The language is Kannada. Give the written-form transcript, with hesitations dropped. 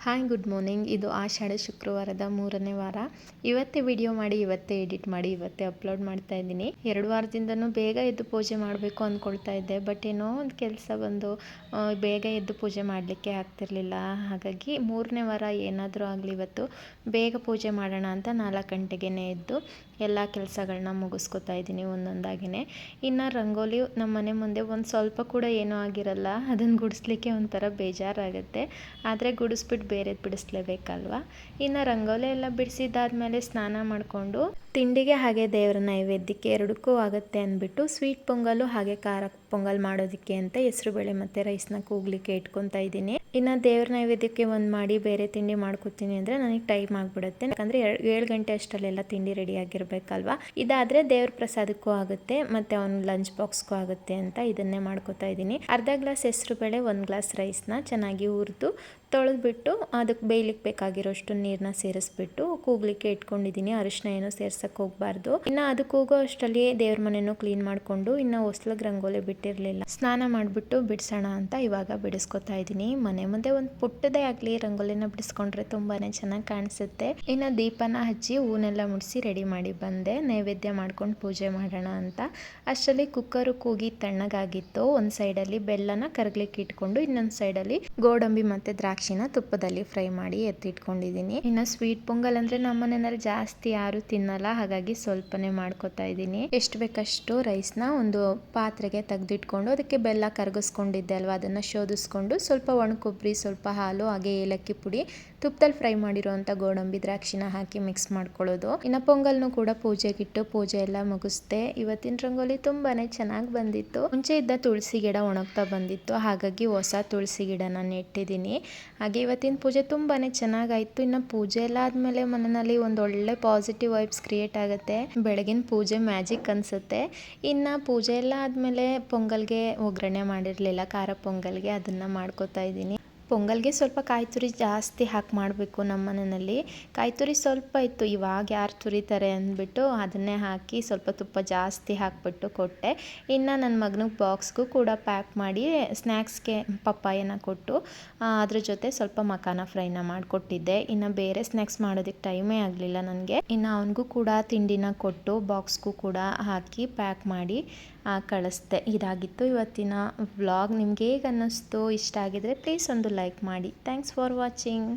Hi good morning. ಇದು ಆಷಾಢ ಶುಕ್ರವಾರದ 3ನೇ ವಾರ. ಇವತ್ತೇ ವಿಡಿಯೋ ಮಾಡಿ ಇವತ್ತೇ ಎಡಿಟ್ ಮಾಡಿ ಇವತ್ತೇ ಅಪ್ಲೋಡ್ ಮಾಡ್ತಾ ಇದ್ದೀನಿ. 2 ವಾರದಿಂದನೂ ಬೇಗ ಎದ್ದು ಪೂಜೆ ಮಾಡಬೇಕು ಅಂದ್ಕೊಳ್ತಾ ಇದ್ದೆ, ಬಟ್ ಏನೋ ಒಂದು ಕೆಲಸ ಬಂದು ಬೇಗ ಎದ್ದು ಪೂಜೆ ಮಾಡಲಿಕ್ಕೆ ಆಗ್ತಿರ್ಲಿಲ್ಲ. ಹಾಗಾಗಿ 3ನೇ ವಾರ ಏನಾದರೂ ಆಗಲಿ ಇವತ್ತು ಬೇಗ ಪೂಜೆ ಮಾಡೋಣ ಅಂತ 4 ಗಂಟೆಗೆ ಎದ್ದು ಎಲ್ಲ ಕೆಲಸಗಳನ್ನ ಮುಗಿಸ್ಕೊತಾ ಇದ್ದೀನಿ ಒಂದೊಂದಾಗಿನೇ. ಇನ್ನು ರಂಗೋಲಿ ನಮ್ಮ ಮನೆ ಮುಂದೆ ಒಂದು ಸ್ವಲ್ಪ ಕೂಡ ಏನೂ ಆಗಿರಲ್ಲ, ಅದನ್ನು ಗುಡಿಸ್ಲಿಕ್ಕೆ ಒಂಥರ ಬೇಜಾರಾಗುತ್ತೆ. ಆದರೆ ಗುಡಿಸ್ಬಿಟ್ಟು ಬೇರೆದು ಬಿಡಿಸ್ಲೇಬೇಕಲ್ವ. ಇನ್ನು ರಂಗೋಲಿ ಎಲ್ಲ ಬಿಡಿಸಿದ್ದಾದ್ಮೇಲೆ ಸ್ನಾನ ಮಾಡಿಕೊಂಡು ತಿಂಡಿಗೆ ಹಾಗೆ ದೇವರ ನೈವೇದ್ಯಕ್ಕೆ ಎರಡಕ್ಕೂ ಆಗುತ್ತೆ ಅಂದ್ಬಿಟ್ಟು ಸ್ವೀಟ್ ಪೊಂಗಲು ಹಾಗೆ ಖಾರ ಪೊಂಗಲ್ ಮಾಡೋದಕ್ಕೆ ಅಂತ ಹೆಸರುಬೇಳೆ ಮತ್ತು ರೈಸ್ನ ಕೂಗ್ಲಿಕ್ಕೆ ಇಟ್ಕೊತಾ ಇದ್ದೀನಿ. ಇನ್ನು ದೇವ್ರ ನೈವೇದ್ಯಕ್ಕೆ ಒಂದು ಮಾಡಿ ಬೇರೆ ತಿಂಡಿ ಮಾಡ್ಕೊತೀನಿ ಅಂದರೆ ನನಗೆ ಟೈಮ್ ಆಗಿಬಿಡುತ್ತೆ. ಯಾಕಂದರೆ 7 ಗಂಟೆ ಅಷ್ಟರಲ್ಲೆಲ್ಲ ತಿಂಡಿ ರೆಡಿ ಆಗಿರಬೇಕಲ್ವ. ಇದಾದರೆ ದೇವ್ರ ಪ್ರಸಾದಕ್ಕೂ ಆಗುತ್ತೆ ಮತ್ತು ಅವ್ನ ಲಂಚ್ ಬಾಕ್ಸ್ಗೂ ಆಗುತ್ತೆ ಅಂತ ಇದನ್ನೇ ಮಾಡ್ಕೊತಾ ಇದ್ದೀನಿ. ಅರ್ಧ ಗ್ಲಾಸ್ ಹೆಸರುಬೇಳೆ, 1 ಗ್ಲಾಸ್ ರೈಸ್ನ ಚೆನ್ನಾಗಿ ಹುರಿದು ತೊಳೆದ್ಬಿಟ್ಟು ಅದಕ್ಕೆ ಬೇಯಲಿಕ್ಕೆ ಬೇಕಾಗಿರೋಷ್ಟು ನೀರನ್ನ ಸೇರಿಸ್ಬಿಟ್ಟು ಕೂಗ್ಲಿಕ್ಕೆ ಇಟ್ಕೊಂಡಿದ್ದೀನಿ. ಅರಿಶಿನ ಏನೋ ಸೇರ್ಸಕ್ಕೆ ಹೋಗಬಾರ್ದು. ಇನ್ನು ಅದು ಕೂಗೋ ಅಷ್ಟರಲ್ಲಿ ದೇವ್ರ ಮನೆಯೂ ಕ್ಲೀನ್ ಮಾಡಿಕೊಂಡು ಇನ್ನು ಹೊಸ್ಲಿಗೆ ರಂಗೋಲಿ ಬಿಟ್ಟಿರಲಿಲ್ಲ, ಸ್ನಾನ ಮಾಡಿಬಿಟ್ಟು ಬಿಡಿಸೋಣ ಅಂತ ಇವಾಗ ಬಿಡಿಸ್ಕೊತಾ ಇದ್ದೀನಿ. ಮನೆ ಮುಂದೆ ಒಂದು ಪುಟ್ಟದೇ ಆಗಲಿ ರಂಗೋಲಿನ ಬಿಡಿಸ್ಕೊಂಡ್ರೆ ತುಂಬಾ ಚೆನ್ನಾಗಿ ಕಾಣಿಸುತ್ತೆ. ಇನ್ನು ದೀಪನ ಹಚ್ಚಿ ಹೂನೆಲ್ಲ ಮುಡಿಸಿ ರೆಡಿ ಮಾಡಿ ಬಂದೆ ನೈವೇದ್ಯ ಮಾಡ್ಕೊಂಡು ಪೂಜೆ ಮಾಡೋಣ ಅಂತ. ಅಷ್ಟರಲ್ಲಿ ಕುಕ್ಕರು ಕೂಗಿ ತಣ್ಣಗಾಗಿತ್ತು. ಒಂದು ಸೈಡಲ್ಲಿ ಬೆಲ್ಲನ ಕರಗ್ಲಿಕ್ಕೆ ಇಟ್ಕೊಂಡು ಇನ್ನೊಂದು ಸೈಡಲ್ಲಿ ಗೋಡಂಬಿ ಮತ್ತು ದ್ರಾಕ್ಷಿನ ತುಪ್ಪದಲ್ಲಿ ಫ್ರೈ ಮಾಡಿ ಎತ್ತಿಟ್ಕೊಂಡಿದ್ದೀನಿ. ಇನ್ನು ಸ್ವೀಟ್ ಪೊಂಗಲ್ ಅಂದರೆ ನಮ್ಮ ಮನೆಯಲ್ಲಿ ಜಾಸ್ತಿ ಯಾರು ತಿನ್ನಲ್ಲ, ಹಾಗಾಗಿ ಸ್ವಲ್ಪನೇ ಮಾಡ್ಕೊತಾ ಇದ್ದೀನಿ. ಎಷ್ಟು ಬೇಕಷ್ಟು ರೈಸ್ನ ಒಂದು ಪಾತ್ರೆಗೆ ತೆಗೆದಿಟ್ಕೊಂಡು ಅದಕ್ಕೆ ಬೆಲ್ಲ ಕರಗಿಸ್ಕೊಂಡಿದ್ದೆ ಅಲ್ವಾ, ಅದನ್ನು ಶೋಧಿಸ್ಕೊಂಡು ಸ್ವಲ್ಪ ಒಣ ಕೊಬ್ಬರಿ, ಸ್ವಲ್ಪ ಹಾಲು, ಹಾಗೆ ಏಲಕ್ಕಿ ಪುಡಿ, ತುಪ್ಪದಲ್ಲಿ ಫ್ರೈ ಮಾಡಿರೋಂಥ ಗೋಡಂಬಿ ದ್ರಾಕ್ಷಿನ ಹಾಕಿ ಮಿಕ್ಸ್ ಮಾಡ್ಕೊಳ್ಳೋದು. ಇನ್ನು ಪೊಂಗಲ್ನು ಕೂಡ ಪೂಜೆಗಿಟ್ಟು ಪೂಜೆ ಎಲ್ಲ ಮುಗಿಸ್ದೆ. ಇವತ್ತಿನ ರಂಗೋಲಿ ತುಂಬಾನೇ ಚೆನ್ನಾಗಿ ಬಂದಿತ್ತು. ಮುಂಚೆ ಇದ್ದ ತುಳಸಿ ಗಿಡ ಒಣಗ್ತಾ ಬಂದಿತ್ತು, ಹಾಗಾಗಿ ಹೊಸ ತುಳಸಿ ಗಿಡನ ನೆಟ್ಟಿದ್ದೀನಿ. ಹಾಗೆ ಇವತ್ತಿನ ಪೂಜೆ ತುಂಬಾ ಚೆನ್ನಾಗಾಯಿತು. ಇನ್ನು ಪೂಜೆ ಎಲ್ಲ ಆದಮೇಲೆ ಮನೆಯಲ್ಲಿ ಒಂದು ಒಳ್ಳೆ ಪಾಸಿಟಿವ್ ವೈಬ್ಸ್ ಕ್ರಿಯೇಟ್ ಆಗುತ್ತೆ. ಬೆಳಗಿನ ಪೂಜೆ ಮ್ಯಾಜಿಕ್ ಅನಿಸುತ್ತೆ. ಇನ್ನು ಪೂಜೆ ಎಲ್ಲ ಆದಮೇಲೆ ಪೊಂಗಲ್ಗೆ ಒಗ್ಗರಣೆ ಮಾಡಿರಲಿಲ್ಲ, ಖಾರ ಪೊಂಗಲ್ಗೆ ಅದನ್ನು ಮಾಡ್ಕೋತಾ ಇದ್ದೀನಿ. ಪೊಂಗಲ್ಗೆ ಸ್ವಲ್ಪ ಕಾಯಿ ತುರಿ ಜಾಸ್ತಿ ಹಾಕಿ ಮಾಡಬೇಕು. ನಮ್ಮ ಮನೆಯಲ್ಲಿ ಕಾಯಿ ತುರಿ ಸ್ವಲ್ಪ ಇತ್ತು, ಇವಾಗ ಯಾರು ತುರಿತಾರೆ ಅಂದ್ಬಿಟ್ಟು ಅದನ್ನೇ ಹಾಕಿ ಸ್ವಲ್ಪ ತುಪ್ಪ ಜಾಸ್ತಿ ಹಾಕಿಬಿಟ್ಟು ಕೊಟ್ಟೆ. ಇನ್ನು ನನ್ನ ಮಗನಿಗೆ ಬಾಕ್ಸ್ಗೂ ಕೂಡ ಪ್ಯಾಕ್ ಮಾಡಿ ಸ್ನ್ಯಾಕ್ಸ್ಗೆ ಪಪ್ಪಾಯನ ಕೊಟ್ಟು ಅದ್ರ ಜೊತೆ ಸ್ವಲ್ಪ ಮಖಾನ ಫ್ರೈನ ಮಾಡಿಕೊಟ್ಟಿದ್ದೆ. ಇನ್ನು ಬೇರೆ ಸ್ನ್ಯಾಕ್ಸ್ ಮಾಡೋದಕ್ಕೆ ಟೈಮೇ ಆಗಲಿಲ್ಲ ನನಗೆ. ಇನ್ನು ಅವನಿಗೂ ಕೂಡ ತಿಂಡಿನ ಕೊಟ್ಟು ಬಾಕ್ಸ್ಗೂ ಕೂಡ ಹಾಕಿ ಪ್ಯಾಕ್ ಮಾಡಿ ಕಳಿಸ್ದೆ. ಇದಾಗಿತ್ತು ಇವತ್ತಿನ ವ್ಲಾಗ್. ನಿಮ್ಗೆ ಹೇಗೆ ಅನ್ನಿಸ್ತು? ಇಷ್ಟ ಆಗಿದ್ರೆ ಪ್ಲೀಸ್ ಒಂದು ಲೈಕ್ ಮಾಡಿ. Thanks for watching.